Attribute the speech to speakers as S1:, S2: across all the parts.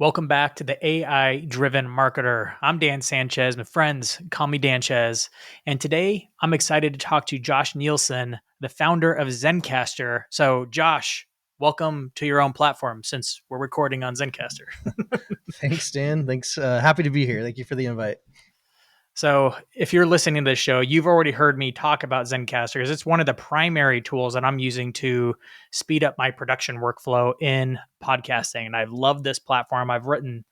S1: Welcome back to the AI-driven marketer. I'm Dan Sanchez. My friends call me Danchez. And today I'm excited to talk to Josh Nielsen, the founder of Zencastr. So Josh, welcome to your own platform since we're recording on Zencastr.
S2: Thanks, Dan. Thanks. Happy to be here. Thank you for the invite.
S1: So if you're listening to this show, you've already heard me talk about Zencastr because it's one of the primary tools that I'm using to speed up my production workflow in podcasting. And I've loved this platform. I've written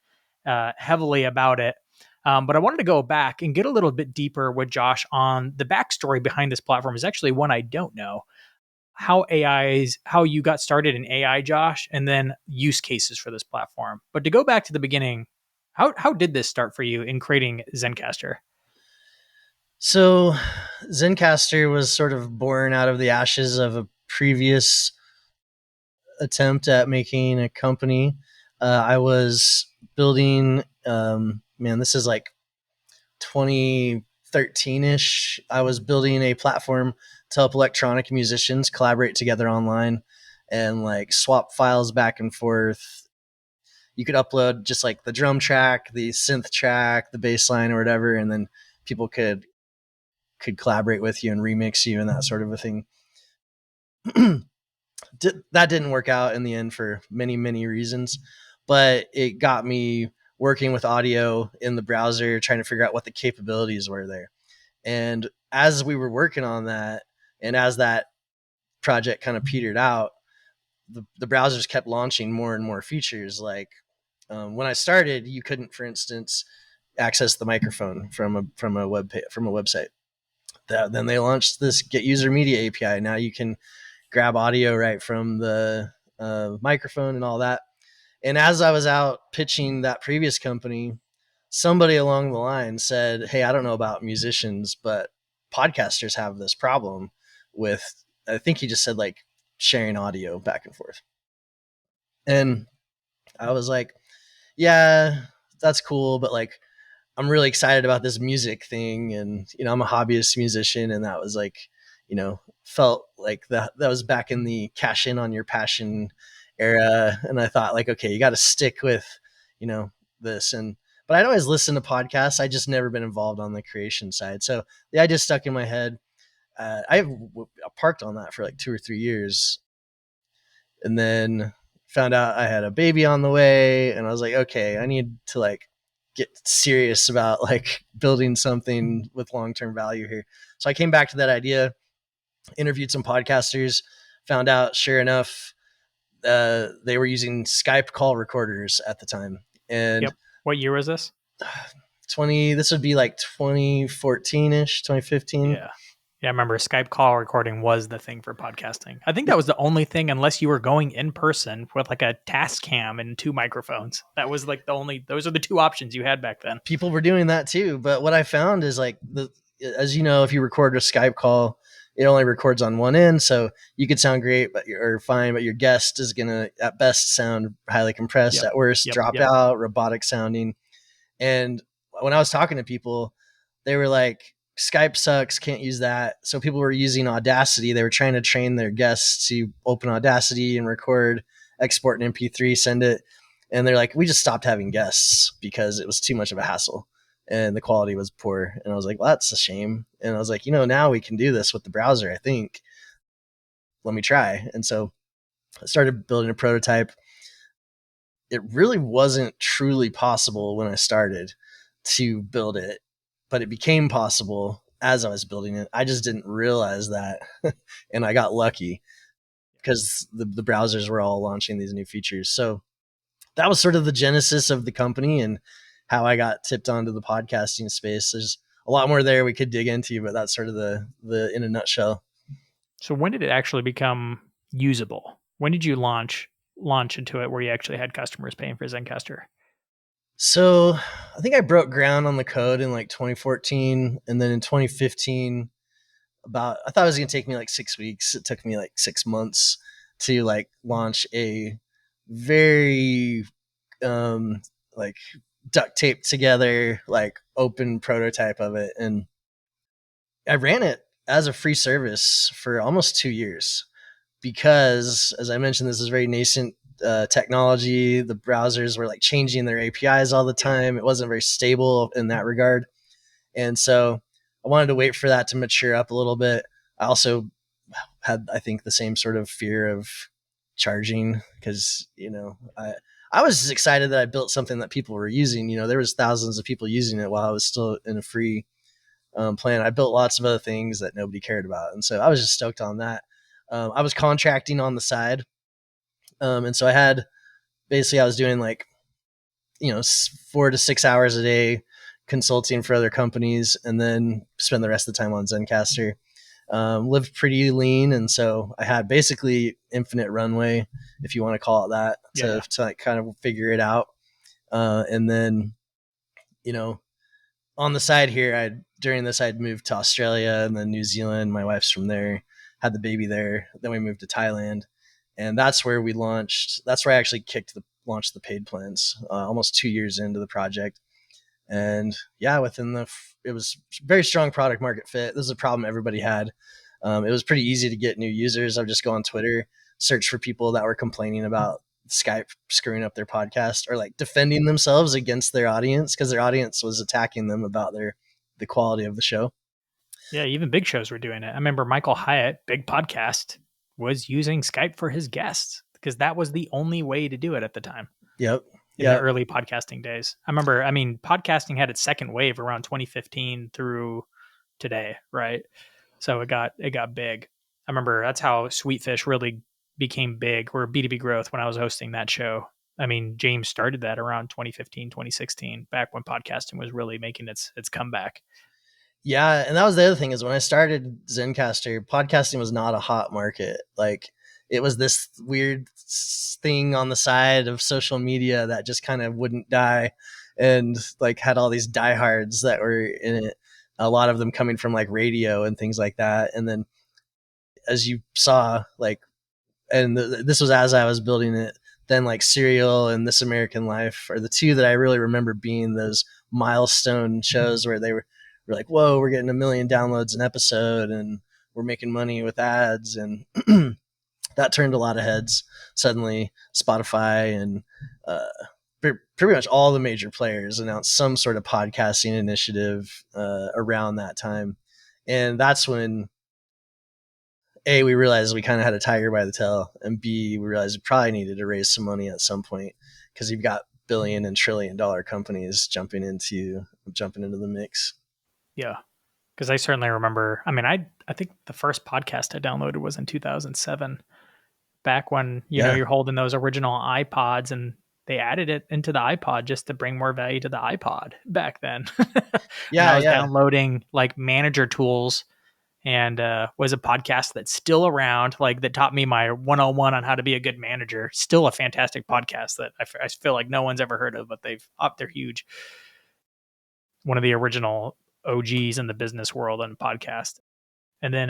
S1: heavily about it. But I wanted to go back and get a little bit deeper with Josh on the backstory behind this platform is actually one I don't know. How you got started in AI, Josh, and then use cases for this platform. But to go back to the beginning, how did this start for you in creating Zencastr?
S2: So Zencastr was sort of born out of the ashes of a previous attempt at making a company. I was building, this is like 2013-ish. I was building a platform to help electronic musicians collaborate together online and like swap files back and forth. You could upload just like the drum track, the synth track, the bass line or whatever, and then people could collaborate with you and remix you and that sort of a thing. That didn't work out in the end for many, many reasons, but it got me working with audio in the browser, trying to figure out what the capabilities were there. And as we were working on that, and as that project kind of petered out, the browsers kept launching more and more features. Like when I started, you couldn't, for instance, access the microphone from a website. Then they launched this Get User Media API. Now you can grab audio right from the microphone and all that. And as I was out pitching that previous company, somebody along the line said, "Hey, I don't know about musicians, but podcasters have this problem with," I think he just said like sharing audio back and forth. And I was like, yeah, that's cool, but like, I'm really excited about this music thing. And, I'm a hobbyist musician. And that was like, felt like that was back in the cash in on your passion era. And I thought like, okay, you got to stick with, this. But I'd always listened to podcasts. I just never been involved on the creation side. So the idea stuck in my head. I parked on that for like 2 or 3 years and then found out I had a baby on the way. And I was like, okay, I need to like get serious about like building something with long-term value here. So I came back to that idea, interviewed some podcasters, found out sure enough, they were using Skype call recorders at the time. And
S1: Yep. What year was this?
S2: This would be like 2014-ish, 2015.
S1: Yeah. Yeah, I remember Skype call recording was the thing for podcasting. I think that was the only thing, unless you were going in person with like a task cam and 2 microphones. That was like those are the 2 options you had back then.
S2: People were doing that too. But what I found is like as you know, if you record a Skype call, it only records on one end. So you could sound great, or fine, but your guest is going to at best sound highly compressed, at worst drop out, robotic sounding. And when I was talking to people, they were like, Skype sucks, can't use that. So people were using Audacity. They were trying to train their guests to open Audacity and record, export an MP3, send it. And they're like, we just stopped having guests because it was too much of a hassle and the quality was poor. And I was like, well, that's a shame. And I was like, now we can do this with the browser, I think. Let me try. And so I started building a prototype. It really wasn't truly possible when I started to build it, but it became possible as I was building it. I just didn't realize that. And I got lucky because the browsers were all launching these new features. So that was sort of the genesis of the company and how I got tipped onto the podcasting space. There's a lot more there we could dig into, but that's sort of the in a nutshell.
S1: So when did it actually become usable? When did you launch into it where you actually had customers paying for Zencastr?
S2: So I think I broke ground on the code in like 2014. And then in 2015, I thought it was going to take me like 6 weeks. It took me like 6 months to like launch a very like duct taped together, like open prototype of it. And I ran it as a free service for almost 2 years because, as I mentioned, this is very nascent technology. The browsers were like changing their APIs all the time. It wasn't very stable in that regard. And so I wanted to wait for that to mature up a little bit. I also had, I think, the same sort of fear of charging because, I was just excited that I built something that people were using. There was thousands of people using it while I was still in a free plan. I built lots of other things that nobody cared about. And so I was just stoked on that. I was contracting on the side. And so I was doing like, 4 to 6 hours a day consulting for other companies and then spend the rest of the time on Zencastr. Lived pretty lean. And so I had basically infinite runway, if you want to call it that, to like kind of figure it out. And then, on the side here, during this, I'd moved to Australia and then New Zealand. My wife's from there, had the baby there. Then we moved to Thailand. And that's where we launched. That's where I actually launched the paid plans almost 2 years into the project. And yeah, it was very strong product market fit. This is a problem everybody had. It was pretty easy to get new users. I would just go on Twitter, search for people that were complaining about Skype screwing up their podcast or like defending themselves against their audience because their audience was attacking them about the quality of the show.
S1: Yeah, even big shows were doing it. I remember Michael Hyatt, big podcast, was using Skype for his guests because that was the only way to do it at the time.
S2: Yep.
S1: In the early podcasting days. Podcasting had its second wave around 2015 through today, right? So it got big. I remember that's how Sweetfish really became big, or B2B Growth, when I was hosting that show. I mean, James started that around 2015, 2016, back when podcasting was really making its comeback.
S2: Yeah, and that was the other thing is when I started Zencastr, podcasting was not a hot market. Like it was this weird thing on the side of social media that just kind of wouldn't die and like had all these diehards that were in it. A lot of them coming from like radio and things like that. And then as you saw, like, and this was as I was building it, then like Serial and This American Life are the two that I really remember being those milestone shows where we're like, whoa, we're getting 1 million downloads an episode and we're making money with ads. And that turned a lot of heads. Suddenly Spotify and pretty much all the major players announced some sort of podcasting initiative around that time. And that's when A, we realized we kind of had a tiger by the tail, and B, we realized we probably needed to raise some money at some point because you've got billion and trillion dollar companies jumping into the mix.
S1: Yeah. Because I certainly remember, I think the first podcast I downloaded was in 2007, back when, you're holding those original iPods and they added it into the iPod just to bring more value to the iPod back then.
S2: Yeah.
S1: I was downloading like manager tools and was a podcast that's still around, like that taught me my 101 on how to be a good manager. Still a fantastic podcast that I feel like no one's ever heard of, but they're huge. One of the original OGs in the business world and podcast. And then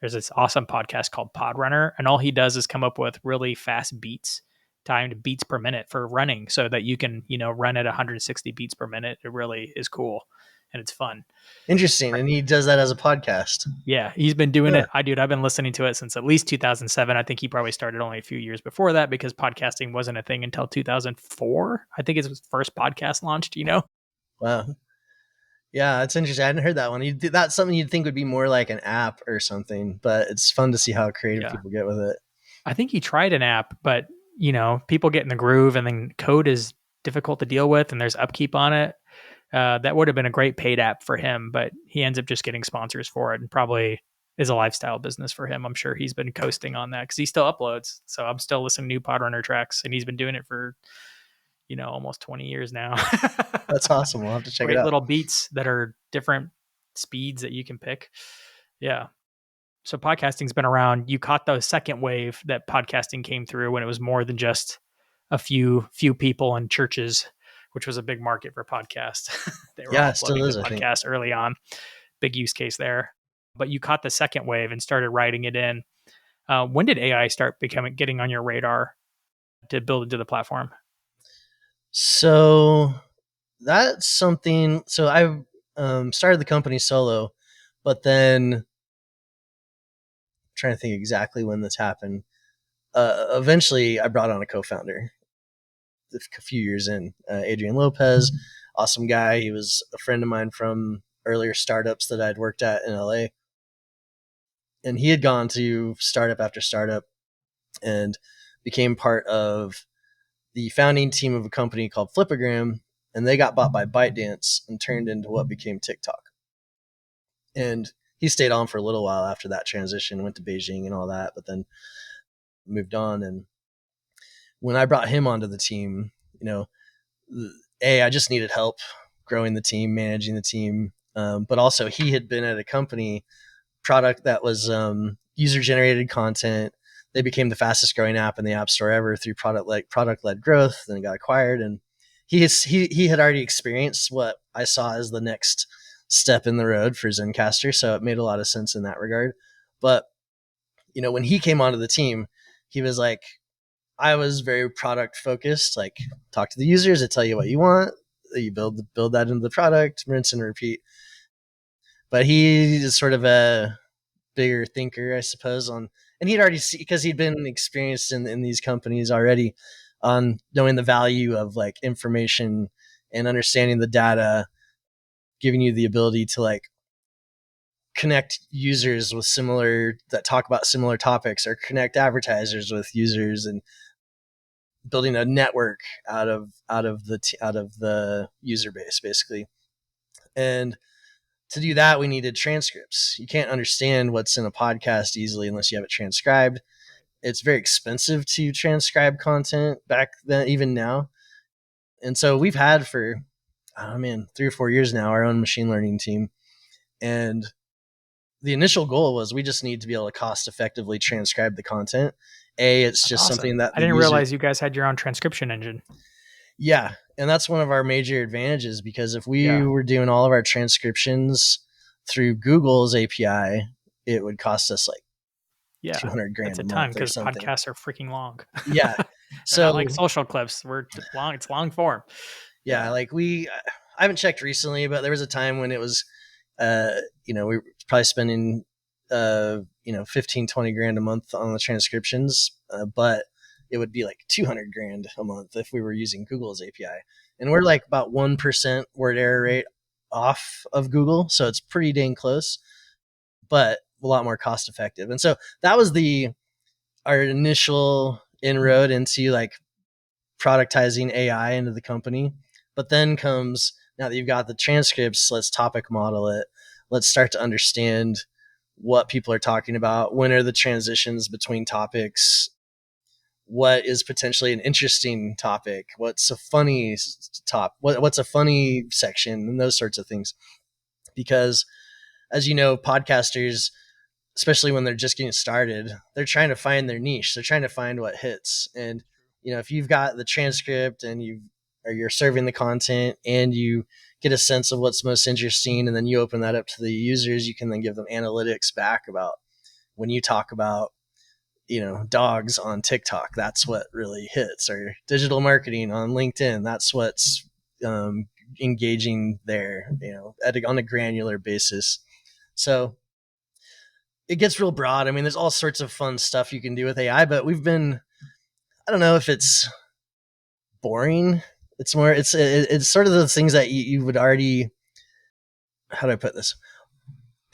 S1: there's this awesome podcast called Podrunner, and all he does is come up with really fast beats, timed beats per minute for running, so that you can run at 160 beats per minute. It really is cool, and it's fun.
S2: Interesting, and he does that as a podcast.
S1: Yeah, he's been doing it. I've been listening to it since at least 2007. I think he probably started only a few years before that because podcasting wasn't a thing until 2004. I think his first podcast launched.
S2: Wow. Yeah, that's interesting. I hadn't heard that one. That's something you'd think would be more like an app or something, but it's fun to see how creative people get with it.
S1: I think he tried an app, but people get in the groove, and then code is difficult to deal with, and there's upkeep on it. That would have been a great paid app for him, but he ends up just getting sponsors for it, and probably is a lifestyle business for him. I'm sure he's been coasting on that because he still uploads. So I'm still listening to new Podrunner tracks, and he's been doing it for almost 20 years now.
S2: That's awesome. We'll have to check it out.
S1: Great little beats that are different speeds that you can pick. Yeah. So podcasting's been around. You caught the second wave that podcasting came through when it was more than just a few people in churches, which was a big market for podcasts. They were
S2: still is,
S1: podcasts early on. Big use case there. But you caught the second wave and started writing it in. When did AI start getting on your radar to build into the platform?
S2: So that's something. So I started the company solo, but then I'm trying to think exactly when this happened. Eventually I brought on a co-founder a few years in, Adrian Lopez, awesome guy. He was a friend of mine from earlier startups that I'd worked at in LA. And he had gone to startup after startup and became part of the founding team of a company called Flipagram. And they got bought by ByteDance and turned into what became TikTok. And he stayed on for a little while after that transition, went to Beijing and all that, but then moved on. And when I brought him onto the team, I just needed help growing the team, managing the team. But also he had been at a company product that was user generated content. They became the fastest growing app in the App Store ever through product led growth. Then it got acquired, and he had already experienced what I saw as the next step in the road for Zencastr. So it made a lot of sense in that regard. But when he came onto the team, he was like, I was very product focused, like talk to the users, they tell you what you want, you build that into the product, rinse and repeat. But he is sort of a bigger thinker, I suppose, and he'd already because he'd been experienced in these companies already on knowing the value of like information and understanding the data, giving you the ability to like connect users with that talk about similar topics, or connect advertisers with users, and building a network out of the user base, basically. And to do that, we needed transcripts. You can't understand what's in a podcast easily unless you have it transcribed. It's very expensive to transcribe content back then, even now. And so we've had for 3 or 4 years now our own machine learning team. And the initial goal was we just need to be able to cost effectively transcribe the content. It's just awesome. Something that
S1: I didn't realize you guys had your own transcription engine.
S2: Yeah. And that's one of our major advantages, because if we were doing all of our transcriptions through Google's API, it would cost us like $200,000
S1: that's a
S2: a
S1: ton,
S2: month,
S1: because podcasts are freaking long.
S2: Yeah.
S1: So not like social clips. It's long form.
S2: Yeah. Like I haven't checked recently, but there was a time when it was, we were probably spending, $15,000-$20,000 a month on the transcriptions. But it would be like $200,000 a month if we were using Google's API. And we're like about 1% word error rate off of Google. So it's pretty dang close, but a lot more cost effective. And so that was our initial inroad into like productizing AI into the company. But then comes, now that you've got the transcripts, let's topic model it. Let's start to understand what people are talking about. When are the transitions between topics? What is potentially an interesting topic? What's a funny what's a funny section, and those sorts of things. Because as you know, podcasters, especially when they're just getting started, they're trying to find their niche. They're trying to find what hits. And if you've got the transcript and you're serving the content and you get a sense of what's most interesting, and then you open that up to the users, you can then give them analytics back about when you talk about dogs on TikTok, that's what really hits, or digital marketing on LinkedIn, that's what's engaging there, on a granular basis. So it gets real broad. I mean, there's all sorts of fun stuff you can do with AI, but I don't know if it's boring. It's more, it's sort of the things that you would already, how do I put this?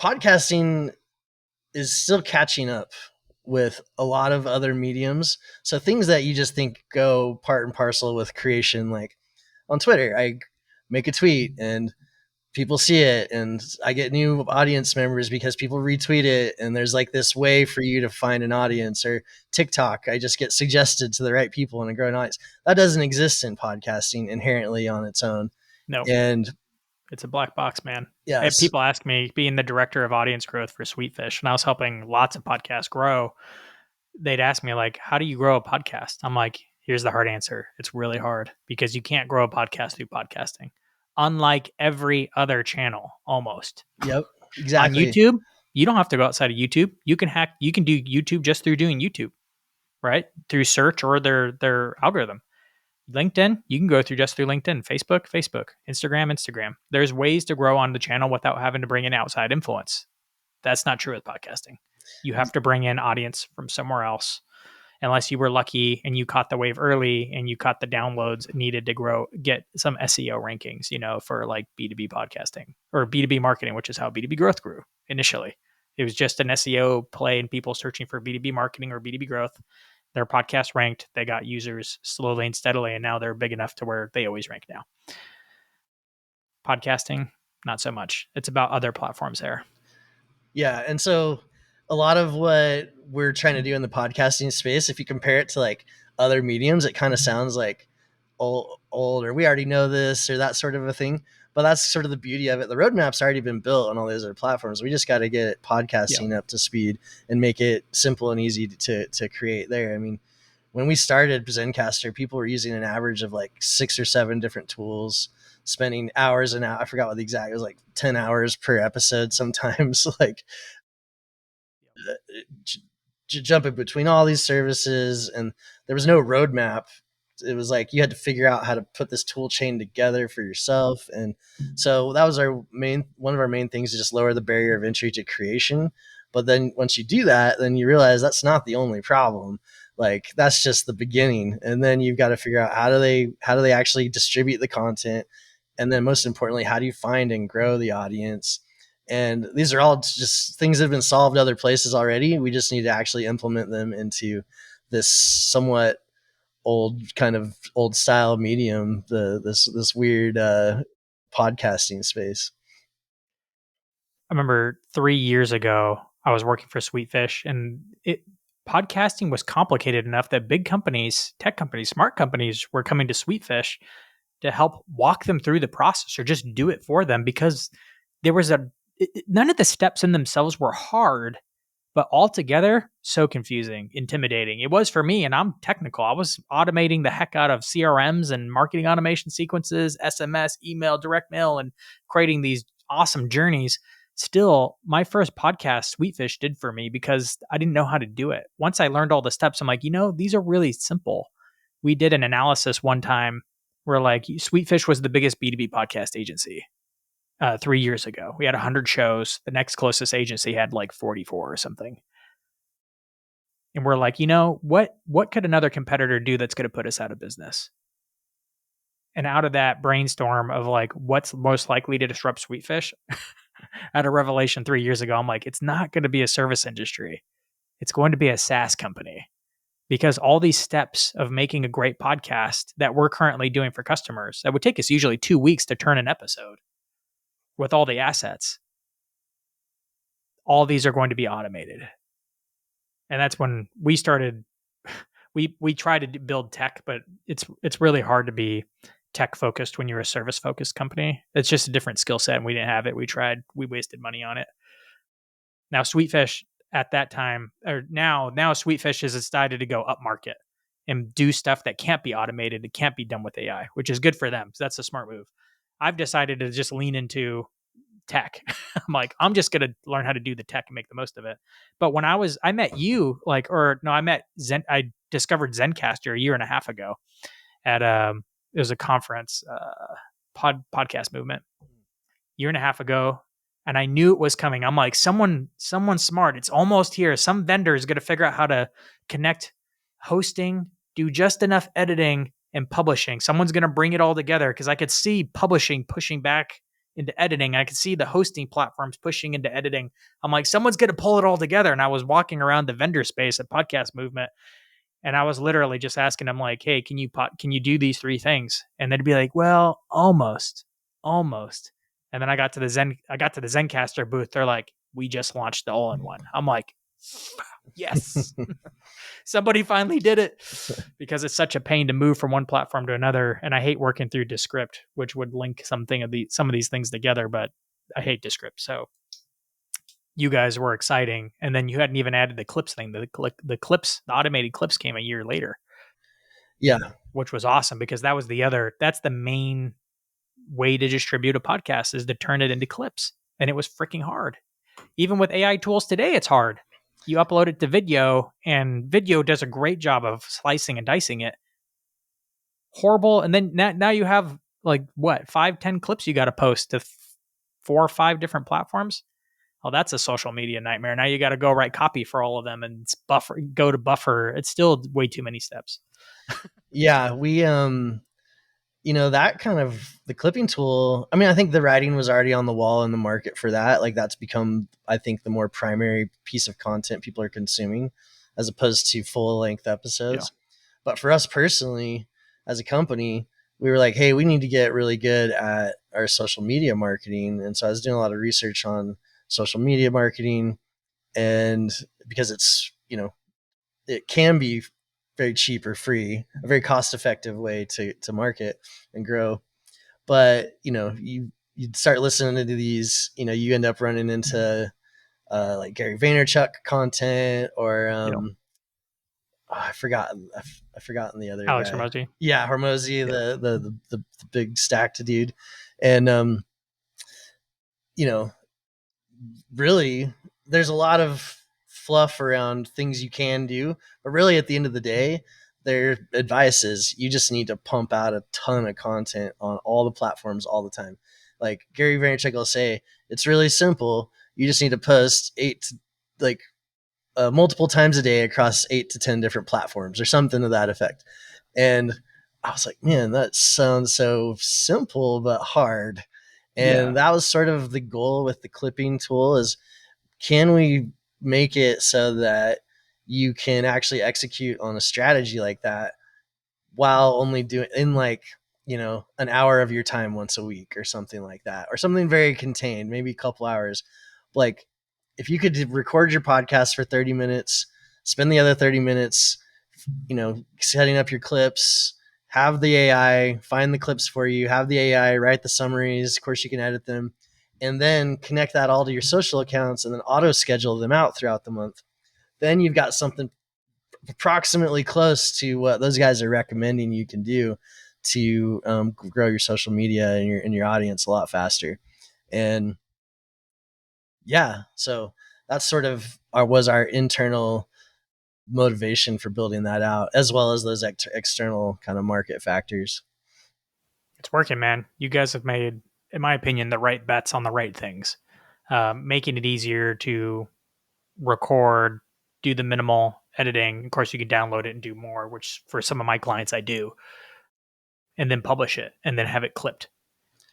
S2: Podcasting is still catching up with a lot of other mediums. So things that you just think go part and parcel with creation, like on Twitter, I make a tweet and people see it and I get new audience members because people retweet it. And there's like this way for you to find an audience. Or TikTok, I just get suggested to the right people and I grow an audience. That doesn't exist in podcasting inherently on its own.
S1: No.
S2: And
S1: it's a black box, man.
S2: Yeah.
S1: People ask me, being the director of audience growth for Sweetfish, and I was helping lots of podcasts grow, they'd ask me like, how do you grow a podcast? I'm like, here's the hard answer. It's really hard, because you can't grow a podcast through podcasting. Unlike every other channel, almost.
S2: Yep, exactly.
S1: On YouTube, you don't have to go outside of YouTube. You can do YouTube just through doing YouTube, right? Through search or their algorithm. LinkedIn, you can go through just through LinkedIn. Facebook, Instagram. There's ways to grow on the channel without having to bring in outside influence. That's not true with podcasting. You have to bring in audience from somewhere else. unless you were lucky and you caught the wave early and you caught the downloads needed to get some SEO rankings, for like B2B podcasting or B2B marketing, which is how B2B growth grew initially. It was just an SEO play and people searching for B2B marketing or B2B growth. Their podcast ranked, they got users slowly and steadily, and now they're big enough to where they always rank now. Podcasting, not so much. It's about other platforms there.
S2: Yeah. And so a lot of what we're trying to do in the podcasting space, if you compare it to like other mediums, it kind of sounds like old, or we already know this or that sort of a thing. But that's sort of the beauty of it. The roadmap's already been built on all those other platforms. We just got to get podcasting up to speed and make it simple and easy to create there. I mean, when we started Zencastr, people were using an average of like 6 or 7 different tools, spending hours and hours. I forgot what the exact, it was like 10 hours per episode sometimes, like jumping between all these services, and there was no roadmap. It was like you had to figure out how to put this tool chain together for yourself. And so that was one of our main things, to just lower the barrier of entry to creation. But then once you do that, then you realize that's not the only problem. Like that's just the beginning. And then you've got to figure out how do they actually distribute the content? And then most importantly, how do you find and grow the audience? And these are all just things that have been solved other places already. We just need to actually implement them into this somewhat old style medium, this weird podcasting space.
S1: I remember 3 years ago, I was working for Sweetfish, and podcasting was complicated enough that big companies, tech companies, smart companies were coming to Sweetfish to help walk them through the process or just do it for them, because there was none of the steps in themselves were hard, but altogether so confusing, intimidating. It was for me, and I'm technical. I was automating the heck out of CRMs and marketing automation sequences, SMS, email, direct mail, and creating these awesome journeys. Still, my first podcast, Sweetfish, did for me because I didn't know how to do it. Once I learned all the steps, I'm like, these are really simple. We did an analysis one time where like Sweetfish was the biggest B2B podcast agency 3 years ago. We had 100 shows. The next closest agency had like 44 or something. And we're like, what could another competitor do that's going to put us out of business? And out of that brainstorm of like, what's most likely to disrupt Sweetfish, out of revelation 3 years ago, I'm like, it's not going to be a service industry. It's going to be a SaaS company, because all these steps of making a great podcast that we're currently doing for customers, that would take us usually 2 weeks to turn an episode with all the assets. All these are going to be automated. And that's when we started. We try to build tech, but it's really hard to be tech focused when you're a service focused company. It's just a different skill set, and we didn't have it. We tried. We wasted money on it. Now Sweetfish at that time, or now Sweetfish has decided to go up market and do stuff that can't be automated. It can't be done with AI, which is good for them. So that's a smart move. I've decided to just lean into tech. I'm like, I'm just going to learn how to do the tech and make the most of it. But when I met you, I discovered Zencastr a year and a half ago at it was a conference, podcast movement, year and a half ago. And I knew it was coming. I'm like, someone smart. It's almost here. Some vendor is going to figure out how to connect hosting, do just enough editing and publishing. Someone's going to bring it all together, because I could see publishing pushing back into editing. I could see the hosting platforms pushing into editing. I'm like, someone's going to pull it all together. And I was walking around the vendor space at Podcast Movement, and I was literally just asking them like, hey, can you do these 3 things? And they'd be like, well, almost. And then I got to the Zencastr booth. They're like, we just launched the all-in-one. I'm like, yes. Somebody finally did it, because it's such a pain to move from one platform to another. And I hate working through Descript, which would link some of these things together, but I hate Descript. So you guys were exciting. And then you hadn't even added the clips thing. The automated clips came a year later.
S2: Yeah.
S1: Which was awesome, because that's the main way to distribute a podcast, is to turn it into clips. And it was freaking hard. Even with AI tools today, it's hard. You upload it to video, and video does a great job of slicing and dicing it. Horrible. And then now you have like 5-10 clips you got to post to 4 or 5 different platforms. Oh, that's a social media nightmare. Now you got to go write copy for all of them and go to buffer. It's still way too many steps.
S2: Yeah, we that kind of the clipping tool. I mean, I think the writing was already on the wall in the market for that. Like that's become, I think, the more primary piece of content people are consuming as opposed to full length episodes. Yeah. But for us personally, as a company, we were like, hey, we need to get really good at our social media marketing. And so I was doing a lot of research on social media marketing, and because it's, it can be very cheap or free, a very cost effective way to market and grow. But, you start listening to these, you end up running into like Gary Vaynerchuk content or I've forgotten the other
S1: Alex
S2: guy.
S1: Hormozy.
S2: Yeah, Hormozy, the big stacked dude. And really there's a lot of fluff around things you can do, but really at the end of the day, their advice is you just need to pump out a ton of content on all the platforms all the time. Like Gary Vaynerchuk will say, it's really simple. You just need to post multiple times a day across 8 to 10 different platforms or something to that effect. And I was like, man, that sounds so simple but hard. And that was sort of the goal with the clipping tool is, can we make it so that you can actually execute on a strategy like that while only doing in an hour of your time once a week or something like that, or something very contained, maybe a couple hours. Like if you could record your podcast for 30 minutes, spend the other 30 minutes, setting up your clips, have the AI find the clips for you, have the AI write the summaries. Of course, you can edit them, and then connect that all to your social accounts and then auto schedule them out throughout the month. Then you've got something approximately close to what those guys are recommending you can do to grow your social media and your audience a lot faster. And yeah, so that's sort of was our internal motivation for building that out, as well as those external kind of market factors.
S1: It's working, man. You guys have made, in my opinion, the right bets on the right things, making it easier to record, do the minimal editing. Of course, you can download it and do more, which for some of my clients I do, and then publish it and then have it clipped.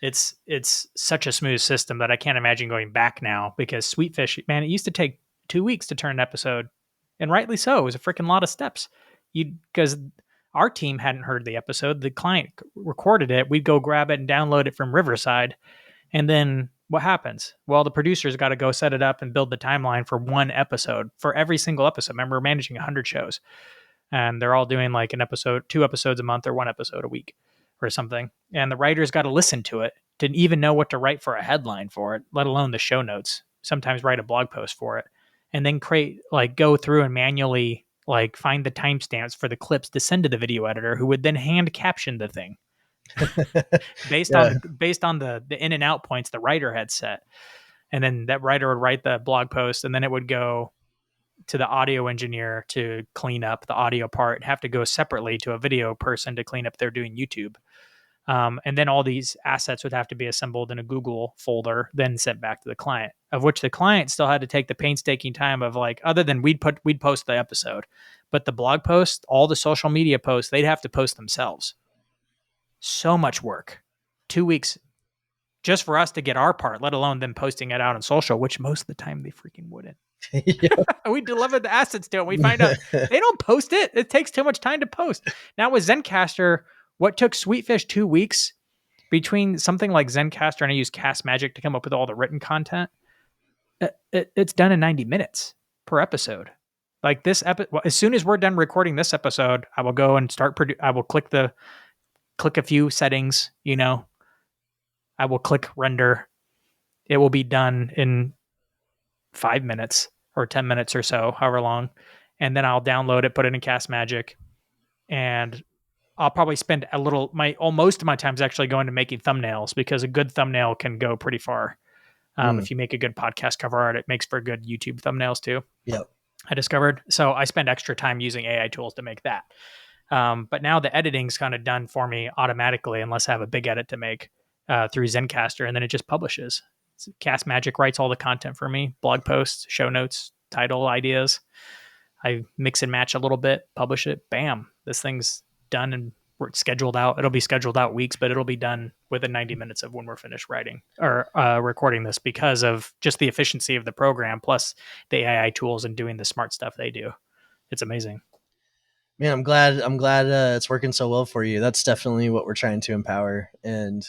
S1: It's such a smooth system that I can't imagine going back now, because Sweetfish, man, it used to take 2 weeks to turn an episode, and rightly so. It was a freaking lot of steps. Because our team hadn't heard the episode, the client recorded it. We'd go grab it and download it from Riverside, and then what happens? Well, the producers got to go set it up and build the timeline for one episode for every single episode. Remember, we're managing 100 shows, and they're all doing like an episode, 2 episodes a month, or 1 episode a week or something. And the writers got to listen to it, didn't even know what to write for a headline for it, let alone the show notes, sometimes write a blog post for it, and then go through and manually find the timestamps for the clips to send to the video editor, who would then hand caption the thing based on the in and out points the writer had set. And then that writer would write the blog post, and then it would go to the audio engineer to clean up the audio part, have to go separately to a video person to clean up if they're doing YouTube. And then all these assets would have to be assembled in a Google folder, then sent back to the client, of which the client still had to take the painstaking time of other than we'd post the episode, but the blog post, all the social media posts, they'd have to post themselves. So much work. 2 weeks just for us to get our part, let alone them posting it out on social, which most of the time they freaking wouldn't. We delivered the assets to it. We find out they don't post it. It takes too much time to post. Now with Zencastr, what took Sweetfish 2 weeks between something like Zencastr, and I use Cast Magic to come up with all the written content, it's done in 90 minutes per episode. Like this as soon as we're done recording this episode, I will go and start I will click a few settings, I will click render. It will be done in 5 minutes or 10 minutes or so, however long. And then I'll download it, put it in Cast Magic, and I'll probably spend most of my time is actually going to making thumbnails, because a good thumbnail can go pretty far. If you make a good podcast cover art, it makes for good YouTube thumbnails too.
S2: Yep.
S1: I discovered. So I spend extra time using AI tools to make that. But now the editing's kind of done for me automatically, unless I have a big edit to make through Zencastr, and then it just publishes. Cast Magic writes all the content for me, blog posts, show notes, title ideas. I mix and match a little bit, publish it. Bam, this thing's done and we're scheduled out. It'll be scheduled out weeks, but it'll be done within 90 minutes of when we're finished writing or recording this because of just the efficiency of the program plus the AI tools and doing the smart stuff they do. It's amazing.
S2: Man, I'm glad it's working so well for you. That's definitely what we're trying to empower. And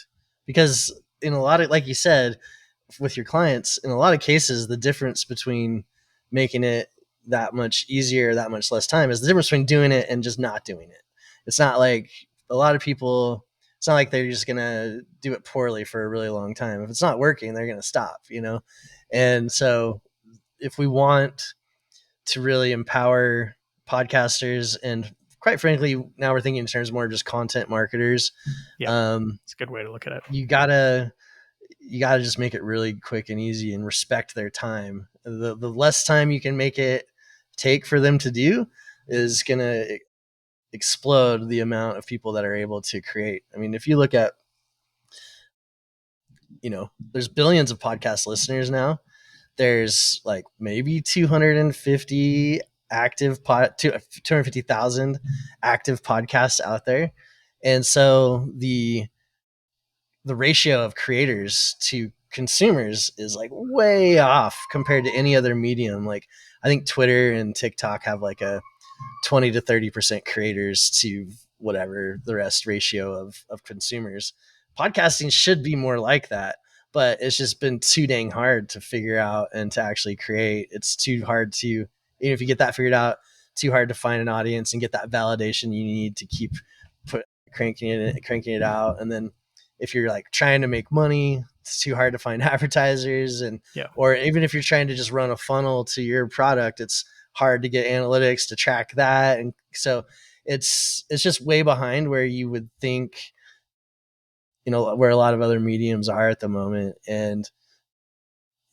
S2: because in a lot of, like you said, with your clients, in a lot of cases, the difference between making it that much easier, that much less time is the difference between doing it and just not doing it. It's not like a lot of people, it's not like they're just going to do it poorly for a really long time. If it's not working, they're going to stop, you know? And so if we want to really empower podcasters and quite frankly, now we're thinking in terms more of just content marketers.
S1: Yeah, it's a good way to look at it.
S2: You gotta just make it really quick and easy and respect their time. The less time you can make it take for them to do is gonna explode the amount of people that are able to create. I mean, if you look at, there's billions of podcast listeners now. There's like maybe 250 active 250,000 active podcasts out there. And so the ratio of creators to consumers is like way off compared to any other medium. Like I think Twitter and TikTok have like a 20 to 30% creators to whatever the rest ratio of consumers. Podcasting should be more like that, but it's just been too dang hard to figure out and to actually create. It's too hard to, even if you get that figured out, too hard to find an audience and get that validation you need to keep cranking it out. And then if you're like trying to make money, it's too hard to find advertisers. And, or even if you're trying to just run a funnel to your product, it's hard to get analytics to track that. And so it's just way behind where you would think, where a lot of other mediums are at the moment. And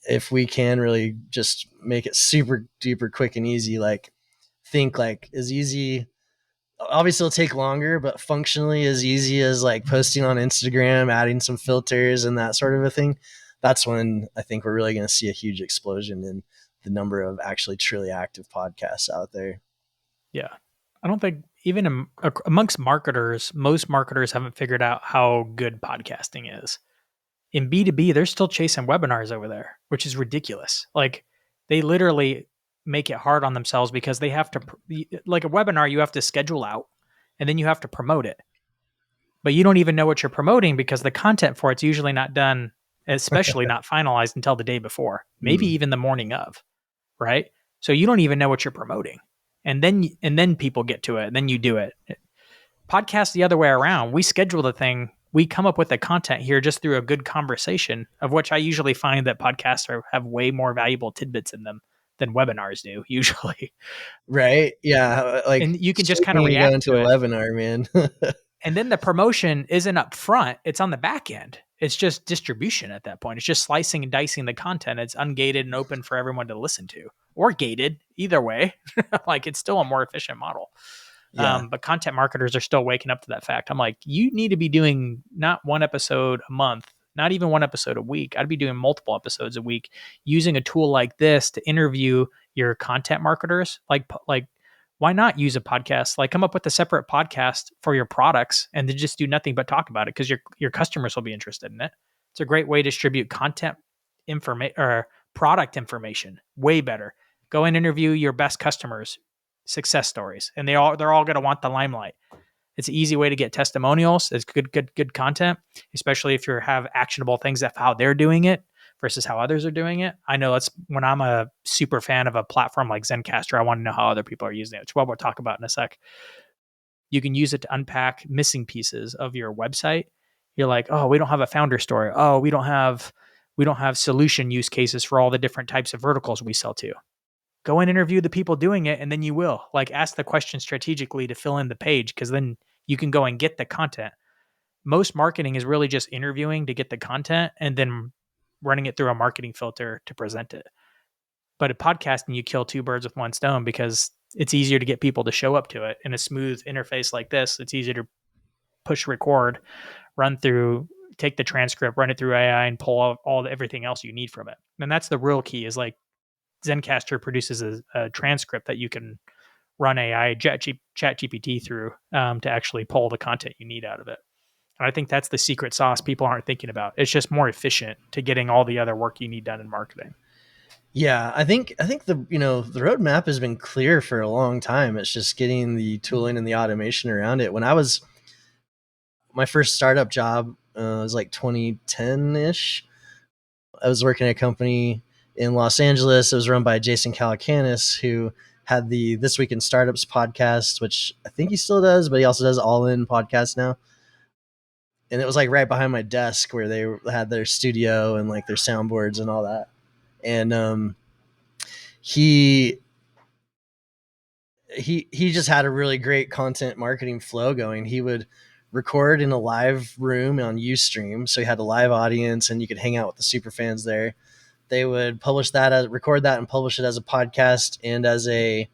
S2: if we can really just make it super duper quick and easy, like think like as easy, obviously it'll take longer, but functionally as easy as like posting on Instagram, adding some filters and that sort of a thing. That's when I think we're really going to see a huge explosion in the number of actually truly active podcasts out there.
S1: Yeah. I don't think even amongst marketers, most marketers haven't figured out how good podcasting is. In B2B, they're still chasing webinars over there, which is ridiculous. Like they literally make it hard on themselves because they have to, like a webinar, you have to schedule out and then you have to promote it. But you don't even know what you're promoting because the content for it's usually not done, especially not finalized until the day before, maybe even the morning of, right? So you don't even know what you're promoting. And then people get to it and then you do it. Podcast the other way around. We schedule the thing. We come up with the content here just through a good conversation, of which I usually find that podcasts have way more valuable tidbits in them than webinars do usually.
S2: Right. Yeah. Like,
S1: and you can just kind of react
S2: into
S1: to
S2: a
S1: it.
S2: webinar, man.
S1: And then the promotion isn't up front. It's on the back end. It's just distribution at that point. It's just slicing and dicing the content. It's ungated and open for everyone to listen to, or gated, either way. Like it's still a more efficient model. Yeah. But content marketers are still waking up to that fact. I'm like, you need to be doing not one episode a month, not even one episode a week. I'd be doing multiple episodes a week using a tool like this to interview your content marketers. Like why not use a podcast? Like come up with a separate podcast for your products and then just do nothing but talk about it because your customers will be interested in it. It's a great way to distribute content information or product information. Way better. Go and interview your best customers, success stories, and they're all going to want the limelight. It's an easy way to get testimonials. It's good content, especially if you have actionable things of how they're doing it versus how others are doing it. I know that's when I'm a super fan of a platform like Zencastr, I want to know how other people are using it, which we'll talk about in a sec. You can use it to unpack missing pieces of your website. You're like, oh, we don't have a founder story. Oh, we don't have solution use cases for all the different types of verticals we sell to. Go and interview the people doing it, and then you will like ask the question strategically to fill in the page, because then you can go and get the content. Most marketing is really just interviewing to get the content and then running it through a marketing filter to present it. But at podcasting, you kill two birds with one stone because it's easier to get people to show up to it in a smooth interface like this. It's easier to push record, run through take the transcript, run it through AI, and pull out everything else you need from it. And that's the real key. Is like Zencastr produces a transcript that you can run AI chat GPT through to actually pull the content you need out of it. And I think that's the secret sauce people aren't thinking about. It's just more efficient to getting all the other work you need done in marketing.
S2: Yeah, I think the the roadmap has been clear for a long time. It's just getting the tooling and the automation around it. When I was my first startup job was like 2010 ish. I was working at a company in Los Angeles. It was run by Jason Calacanis, who had the This Week in Startups podcast, which I think he still does, but he also does All In podcast now. And it was like right behind my desk where they had their studio and like their soundboards and all that. And he he just had a really great content marketing flow going. He would record in a live room on Ustream, so he had a live audience and you could hang out with the super fans there. They would record that and publish it as a podcast and as a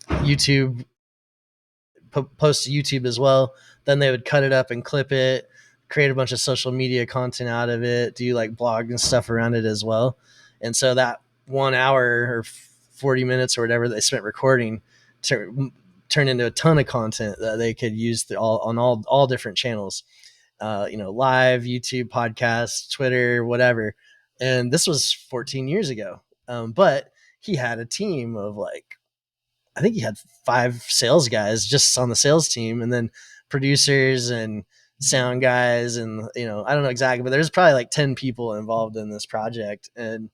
S2: YouTube post to YouTube as well. Then they would cut it up and clip it, create a bunch of social media content out of it, do like blog and stuff around it as well. And so that 1 hour or 40 minutes or whatever they spent recording turned into a ton of content that they could use on all different channels, live, YouTube, podcast, Twitter, whatever. And this was 14 years ago. But he had a team of I think he had 5 sales guys just on the sales team, and then producers and sound guys. And, I don't know exactly, but there's probably like 10 people involved in this project. And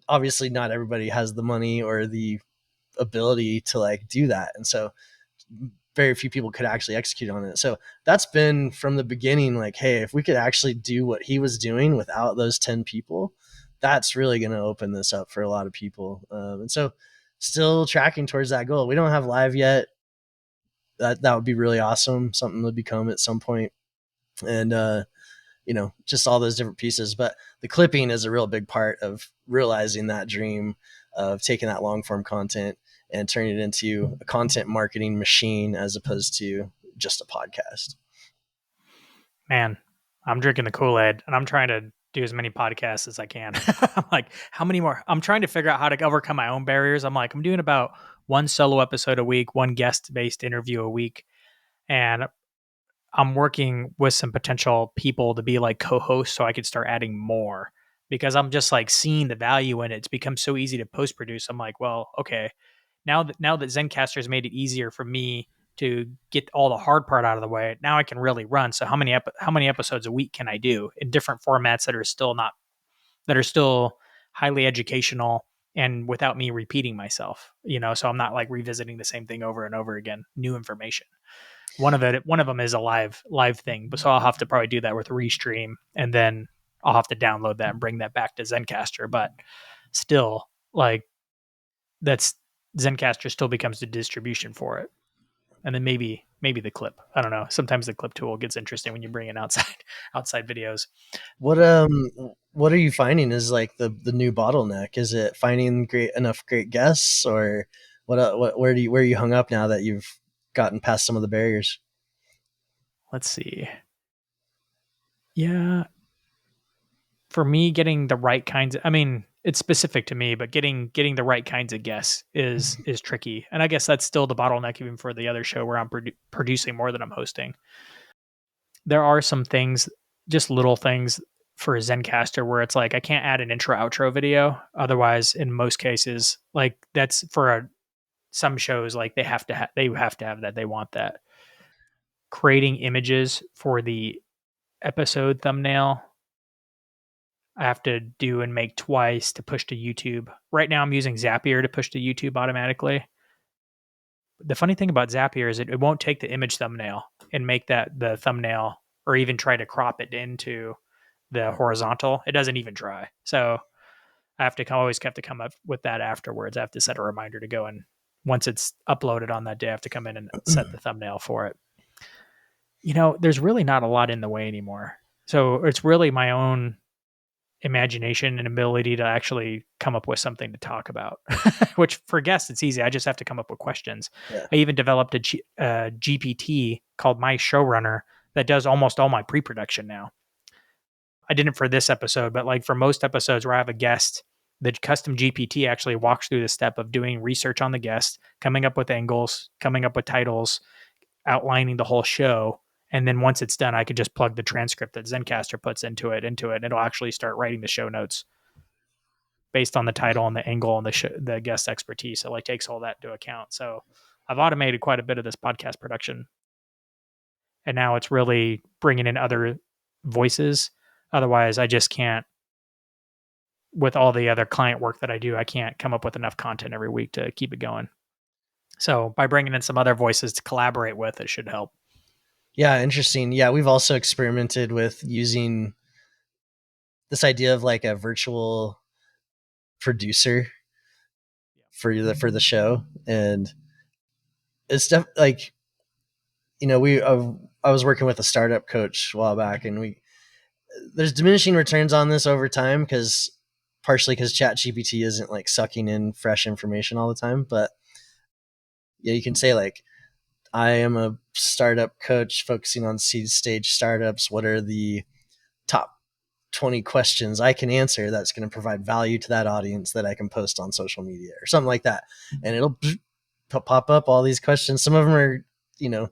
S2: obviously not everybody has the money or the ability to like do that. And so very few people could actually execute on it. So that's been from the beginning, like, hey, if we could actually do what he was doing without those 10 people, that's really going to open this up for a lot of people. And so still tracking towards that goal. We don't have live yet. That would be really awesome. Something to become at some point. And, just all those different pieces. But the clipping is a real big part of realizing that dream of taking that long form content and turning it into a content marketing machine as opposed to just a podcast.
S1: Man, I'm drinking the Kool-Aid and I'm trying to do as many podcasts as I can. I'm like, how many more? I'm trying to figure out how to overcome my own barriers. I'm like, I'm doing about one solo episode a week, one guest-based interview a week. And I'm working with some potential people to be like co-hosts so I could start adding more, because I'm just like seeing the value in it. It's become so easy to post-produce. I'm like, well, okay, now that Zencastr has made it easier for me to get all the hard part out of the way, now I can really run. So how many episodes a week can I do in different formats that are still highly educational and without me repeating myself, so I'm not like revisiting the same thing over and over again, new information. One of them is a live thing, but so I'll have to probably do that with Restream, and then I'll have to download that and bring that back to Zencastr. But still, like, that's Zencastr still becomes the distribution for it. And then maybe the clip. I don't know. Sometimes the clip tool gets interesting when you bring in outside videos.
S2: What are you finding is like the new bottleneck? Is it finding enough great guests, or where are you hung up now that you've gotten past some of the barriers?
S1: Let's see. Yeah. For me, getting the right kinds it's specific to me, but getting the right kinds of guests is tricky. And I guess that's still the bottleneck even for the other show where I'm producing more than I'm hosting. There are some things, just little things for Zencastr where it's like I can't add an intro outro video. Otherwise, in most cases, like that's for some shows, like they have to have that. They want that. Creating images for the episode thumbnail, I have to do and make twice to push to YouTube. Right now, I'm using Zapier to push to YouTube automatically. The funny thing about Zapier is it won't take the image thumbnail and make that the thumbnail, or even try to crop it into the horizontal. It doesn't even try. So I always have to come up with that afterwards. I have to set a reminder to go, and once it's uploaded on that day, I have to come in and set the thumbnail for it. There's really not a lot in the way anymore. So it's really my own imagination and ability to actually come up with something to talk about, which for guests, it's easy. I just have to come up with questions.
S2: Yeah.
S1: I even developed a GPT called My Showrunner that does almost all my pre-production now. I didn't for this episode, but like for most episodes where I have a guest, the custom GPT actually walks through the step of doing research on the guest, coming up with angles, coming up with titles, outlining the whole show. And then once it's done, I could just plug the transcript that Zencastr puts into it. And it'll actually start writing the show notes based on the title and the angle and the guest expertise. It like takes all that into account. So I've automated quite a bit of this podcast production, and now it's really bringing in other voices. Otherwise, I just can't. With all the other client work that I do, I can't come up with enough content every week to keep it going. So by bringing in some other voices to collaborate with, it should help.
S2: Yeah, interesting. Yeah, we've also experimented with using this idea of like a virtual producer for the show, and it's like, you know, I was working with a startup coach a while back, and there's diminishing returns on this over time, because partially because ChatGPT isn't like sucking in fresh information all the time. But yeah, you can say like, I am a startup coach focusing on seed stage startups. What are the top 20 questions I can answer that's going to provide value to that audience that I can post on social media or something like that? And it'll pop up all these questions. Some of them are, you know,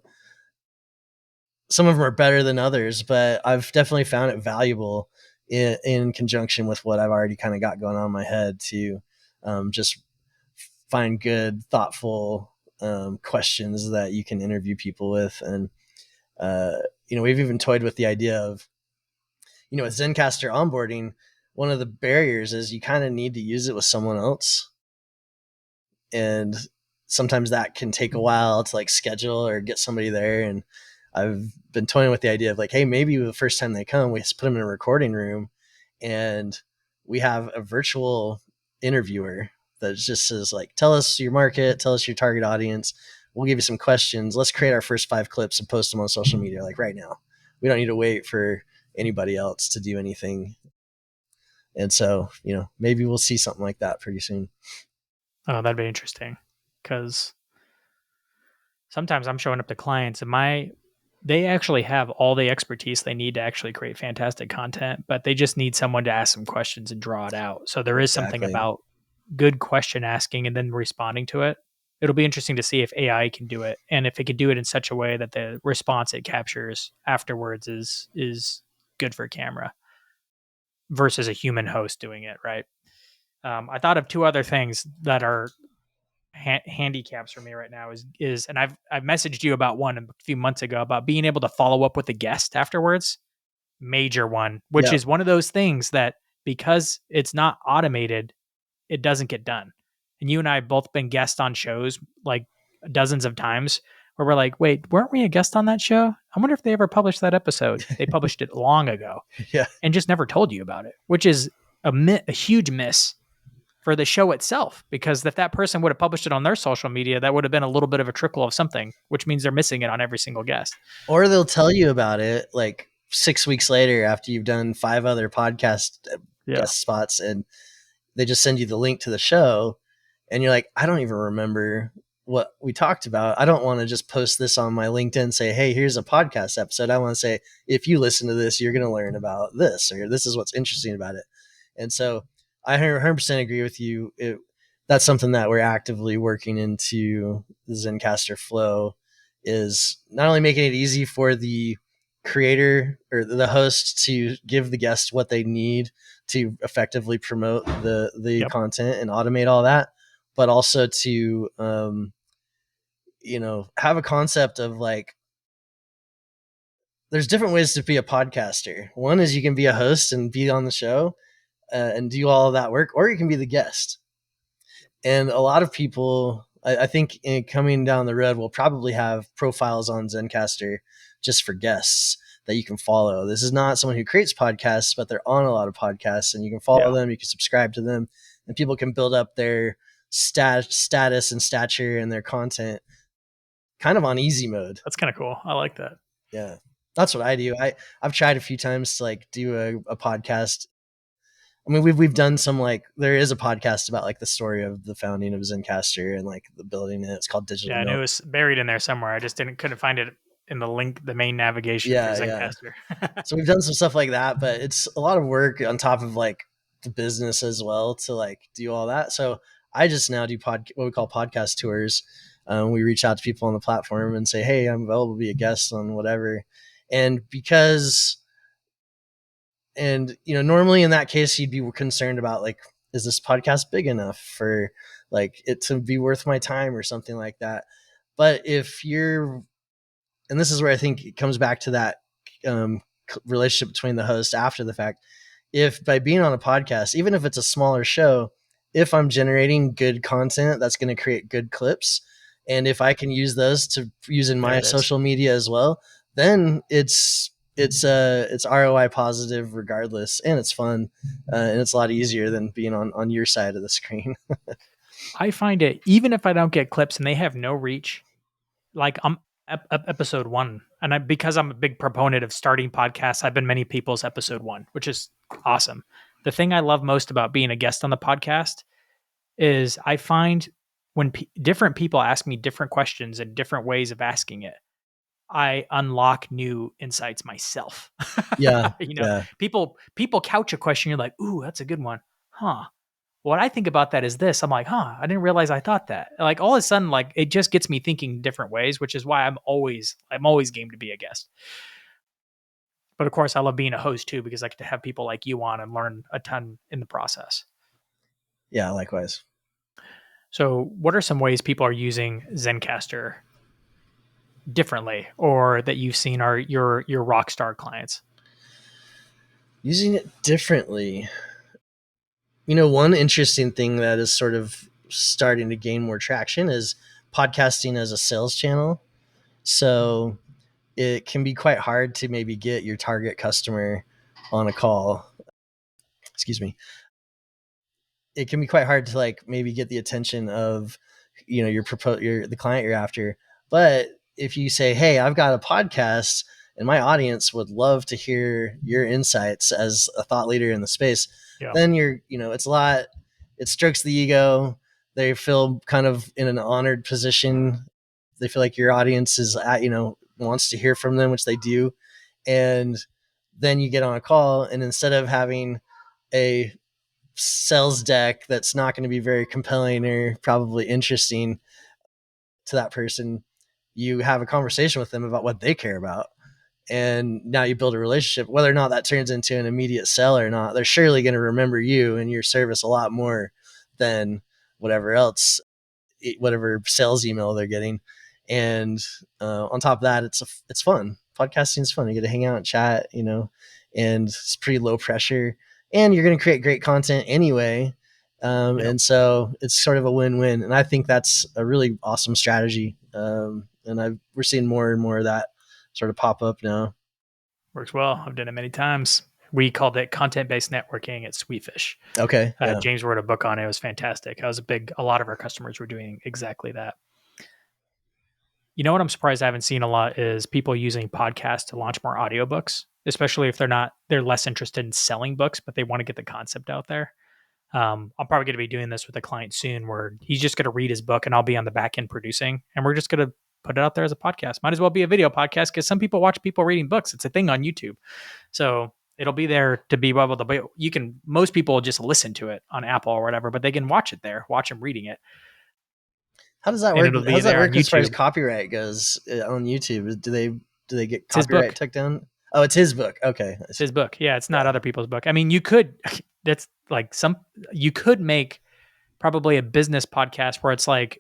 S2: some of them are better than others, but I've definitely found it valuable in conjunction with what I've already kind of got going on in my head to just find good, thoughtful questions that you can interview people with. And, you know, we've even toyed with the idea of, you know, with Zencastr onboarding, one of the barriers is you kind of need to use it with someone else. And sometimes that can take a while to like schedule or get somebody there. And I've been toying with the idea of like, hey, maybe the first time they come, we just put them in a recording room and we have a virtual interviewer that just says like, tell us your market, tell us your target audience. We'll give you some questions. Let's create our first 5 clips and post them on social media like right now. We don't need to wait for anybody else to do anything. And so, you know, maybe we'll see something like that pretty soon.
S1: Oh, that'd be interesting, because sometimes I'm showing up to clients and they actually have all the expertise they need to actually create fantastic content, but they just need someone to ask some questions and draw it out. So there is something about good question asking and then responding to it. It'll be interesting to see if AI can do it, and if it can do it in such a way that the response it captures afterwards is good for camera versus a human host doing it, right? I thought of 2 other things that are handicaps for me right now is and I've messaged you about one a few months ago about being able to follow up with a guest afterwards. Major one, which is one of those things that because it's not automated, it doesn't get done. And you and I have both been guests on shows like dozens of times where we're like, wait, weren't we a guest on that show? I wonder if they ever published that episode. They published it long ago.
S2: Yeah.
S1: And just never told you about it, which is a huge miss for the show itself, because if that person would have published it on their social media, that would have been a little bit of a trickle of something, which means they're missing it on every single guest.
S2: Or they'll tell you about it like 6 weeks later after you've done 5 other podcast guest spots, and they just send you the link to the show and you're like, I don't even remember what we talked about. I don't want to just post this on my LinkedIn and say, hey, here's a podcast episode. I want to say, if you listen to this, you're going to learn about this, or this is what's interesting about it. And so I 100% agree with you. That's something that we're actively working into the Zencastr flow, is not only making it easy for the creator or the host to give the guest what they need to effectively promote the content and automate all that, but also to, you know, have a concept of like, there's different ways to be a podcaster. One is you can be a host and be on the show and do all of that work, or you can be the guest. And a lot of people, I think coming down the road, will probably have profiles on Zencastr just for guests that you can follow. This is not someone who creates podcasts, but they're on a lot of podcasts, and you can follow them, you can subscribe to them, and people can build up their status and stature and their content kind of on easy mode.
S1: That's kind of cool. I like that.
S2: Yeah. That's what I do. I've tried a few times to like do a podcast. I mean, we've done some, like, there is a podcast about like the story of the founding of Zencastr and like the building it. It's called Digital.
S1: Yeah, I knew it was buried in there somewhere. I just couldn't find it in the main navigation for
S2: Yeah.
S1: Zencastr.
S2: So we've done some stuff like that, but it's a lot of work on top of like the business as well to like do all that. So I just now do what we call podcast tours. We reach out to people on the platform and say, "Hey, I'm available to be a guest on whatever." And normally in that case, you'd be concerned about like, is this podcast big enough for like it to be worth my time or something like that? But and this is where I think it comes back to that relationship between the host after the fact. If by being on a podcast, even if it's a smaller show, if I'm generating good content that's going to create good clips, and if I can use those to use in my social media as well, then it's ROI positive regardless, and it's fun, and it's a lot easier than being on your side of the screen.
S1: I find it, even if I don't get clips and they have no reach, like I'm episode 1, and because I'm a big proponent of starting podcasts, I've been many people's episode 1, which is awesome. The thing I love most about being a guest on the podcast is I find when different people ask me different questions and different ways of asking it, I unlock new insights myself.
S2: Yeah,
S1: Yeah. People couch a question, you're like, ooh, that's a good one. Huh. What I think about that is this. I'm like, huh, I didn't realize I thought that. Like all of a sudden, like it just gets me thinking different ways, which is why I'm always game to be a guest. But of course, I love being a host too, because I get to have people like you on and learn a ton in the process.
S2: Yeah, likewise.
S1: So what are some ways people are using Zencastr differently, or that you've seen are your rock star clients
S2: using it differently? One interesting thing that is sort of starting to gain more traction is podcasting as a sales channel. So it can be quite hard to maybe get your target customer on a call. Excuse me. It can be quite hard to like maybe get the attention of, the client you're after. But if you say, "Hey, I've got a podcast and my audience would love to hear your insights as a thought leader in the space," then it's a lot, it strokes the ego. They feel kind of in an honored position. They feel like your audience is wants to hear from them, which they do. And then you get on a call, and instead of having a sales deck that's not going to be very compelling or probably interesting to that person, you have a conversation with them about what they care about. And now you build a relationship. Whether or not that turns into an immediate sell or not, they're surely going to remember you and your service a lot more than whatever else, whatever sales email they're getting. And on top of that, it's fun. Podcasting is fun. You get to hang out and chat, and it's pretty low pressure, and you're going to create great content anyway. And so it's sort of a win-win. And I think that's a really awesome strategy. And we're seeing more and more of that sort of pop up now.
S1: Works well. I've done it many times. We called it content-based networking at Sweetfish.
S2: Okay. Yeah.
S1: James wrote a book on it. It was fantastic. A lot of our customers were doing exactly that. You know what I'm surprised I haven't seen a lot is people using podcasts to launch more audiobooks, especially if they're less interested in selling books, but they want to get the concept out there. I'm probably going to be doing this with a client soon where he's just going to read his book and I'll be on the back end producing, and we're just going to put it out there as a podcast. Might as well be a video podcast because some people watch people reading books. It's a thing on YouTube. So it'll be there to be able to, most people just listen to it on Apple or whatever, but they can watch it there, watch them reading it.
S2: How does that work? How does that work as far as copyright goes on YouTube? Do they get copyright took down? Oh, it's his book. Okay.
S1: It's his book. Yeah. It's not other people's book. I mean, you could make probably a business podcast where it's like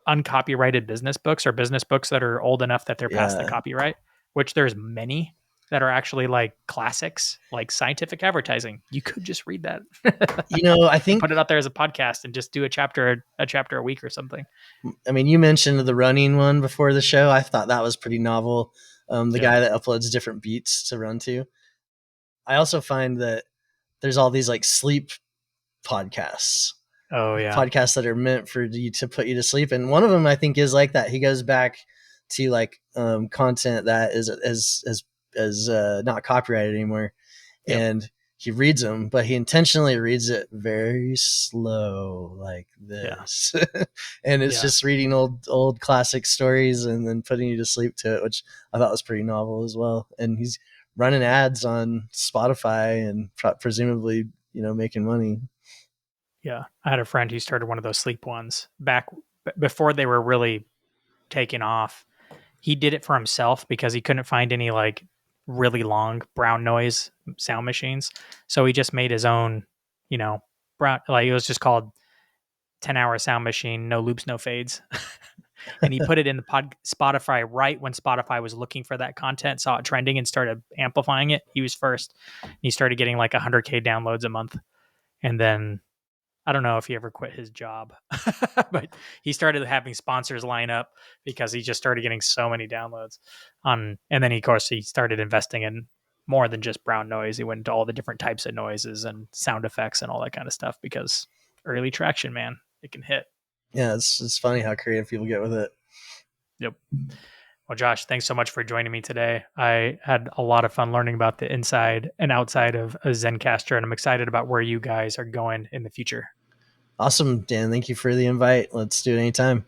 S1: uncopyrighted business books or business books that are old enough that they're past the copyright, which there's many that are actually like classics, like scientific advertising. You could just read that.
S2: I think
S1: put it out there as a podcast and just do a chapter a week or something.
S2: I mean, you mentioned the running one before the show. I thought that was pretty novel. The guy that uploads different beats to run to. I also find that there's all these like sleep podcasts.
S1: Oh yeah.
S2: Podcasts that are meant for you to put you to sleep. And one of them I think is like that. He goes back to like content that is not copyrighted anymore. Yep. And he reads them, but he intentionally reads it very slow, like
S1: Yeah.
S2: this. And it's
S1: Yeah.
S2: just reading old classic stories and then putting you to sleep to it, which I thought was pretty novel as well. And he's running ads on Spotify and presumably, making money.
S1: Yeah. I had a friend who started one of those sleep ones back before they were really taking off. He did it for himself because he couldn't find any like really long brown noise sound machines. So he just made his own, brown, like it was just called 10-hour sound machine, no loops, no fades. And he put it in the Spotify right when Spotify was looking for that content, saw it trending and started amplifying it. He was first. He started getting like 100K downloads a month. And then I don't know if he ever quit his job, but he started having sponsors line up because he just started getting so many downloads and then of course he started investing in more than just brown noise. He went into all the different types of noises and sound effects and all that kind of stuff because early traction, man, it can hit.
S2: Yeah, it's funny how creative people get with it.
S1: Yep. Well, Josh, thanks so much for joining me today. I had a lot of fun learning about the inside and outside of a Zencastr, and I'm excited about where you guys are going in the future.
S2: Awesome, Dan. Thank you for the invite. Let's do it anytime.